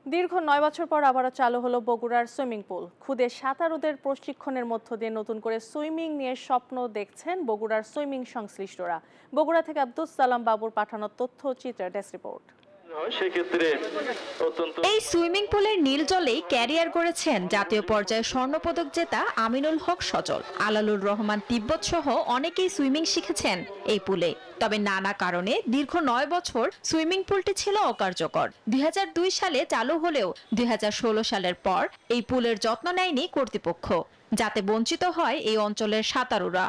দীর্ঘ ৯ বছর পর আবারও চালু হলো বগুড়ার সুইমিং পুল। খুদে সাঁতারুদের প্রশিক্ষণের মধ্য দিয়ে নতুন করে সুইমিং নিয়ে স্বপ্ন দেখছেন বগুড়ার সুইমিং সংশ্লিষ্টরা। বগুড়া থেকে আব্দুস সালাম বাবুর পাঠানো তথ্য চিত্রের ডেস্ক রিপোর্ট। এই সুইমিং পুলের নীল জলেই ক্যারিয়ার গড়েছেন জাতীয় পর্যায়ে স্বর্ণপদক জেতা আমিনুল হক সজল, আলালুর রহমান তিব্বত সহ অনেকেই সুইমিং শিখেছেন এই পুলে। তবে নানা কারণে দীর্ঘ ৯ বছর সুইমিং পুলটি ছিল অকার্যকর। ২০০২ সালে চালু হলেও ২০১৬ সালের পর এই পুলের যত্ন নেয়নি কর্তৃপক্ষ, যাতে বঞ্চিত হয় এই অঞ্চলের সাঁতারুরা।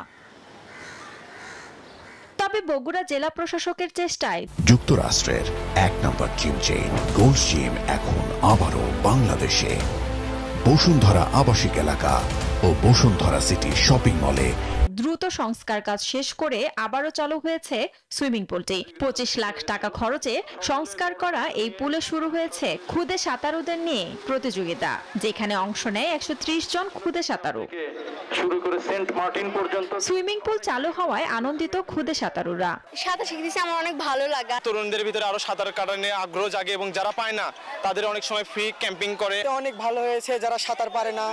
তবে বগুড়া জেলা প্রশাসকের চেষ্টায় যুক্তরাষ্ট্রের ১ নম্বর জিম চেইন গোল্ড জিম এখন আবারও বাংলাদেশে। বসুন্ধরা আবাসিক এলাকা ও বসুন্ধরা সিটি শপিং মলে দ্রুত সংস্কার কাজ শেষ করে আবারও চালু হয়েছে সুইমিং পুলটি। ২৫ লাখ টাকা খরচে সংস্কার করা এই পুলে শুরু হয়েছে খুদে সাঁতারুদের নিয়ে প্রতিযোগিতা, যেখানে অংশ নেয় ১৩০ জন খুদে সাঁতারু। শুরু করে সেন্ট মার্টিন পর্যন্ত সুইমিং পুল চালু হওয়ায় আনন্দিত খুদে সাঁতারুরা। সাঁতার শিখতেছি, আমার অনেক ভালো লাগা। তরুণদের ভিতরে আরো সাঁতার কাটা নিয়ে আগ্রহ জাগে এবং যারা পায় না তাদের অনেক সময় ফ্রি ক্যাম্পিং করে। অনেক ভালো হয়েছে, যারা সাঁতার পারে না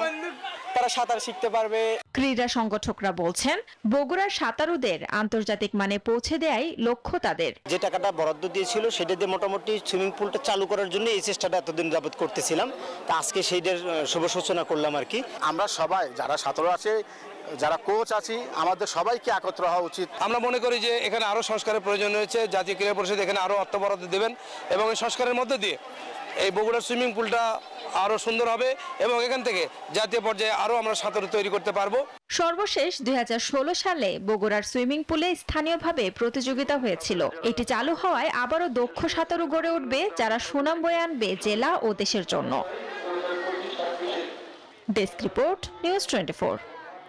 তারা সাঁতার শিখতে পারবে। ক্রীড়া সংগঠকরা বলছেন, বগুড়ার সাঁতারুদের আন্তর্জাতিক মানে পৌঁছে দেয়াই লক্ষ্য তাদের। যে টাকাটা বরাদ্দ দিয়েছিল সেটা দিয়ে মোটামুটি সুইমিং পুলটা চালু করার জন্য এই চেষ্টাটা এতদিন যাবত করতেছিলাম, তা আজকে সেইটার শুভ সূচনা করলাম আর কি। আমরা সবাই যারা সাঁতারু আছে, যারা কোচ আছি, আমাদের সবাইকে একত্র হওয়া উচিত। আমরা মনে করি যে এখানে আরো সংস্কারের প্রয়োজন রয়েছে। জাতীয় ক্রীড়া পরিষদ এখানে আরো অর্থ বরাদ্দ দেবেন এবং এই সংস্কারের মধ্যে দিয়ে এই বগুড়ার সুইমিং পুলটা আরো সুন্দর হবে এবং এখান থেকে জাতীয় পর্যায়ে আরো আমরা সাঁতারু তৈরি করতে পারবো। সর্বশেষ ২০১৬ সালে বগুড়ার সুইমিং পুলে স্থানীয়ভাবে প্রতিযোগিতা হয়েছিল। এটি চালু হওয়ায় আবারও দক্ষ সাঁতারু গড়ে উঠবে, যারা সুনাম বয়ে আনবে জেলা ও দেশের জন্য। Desk report, news 24।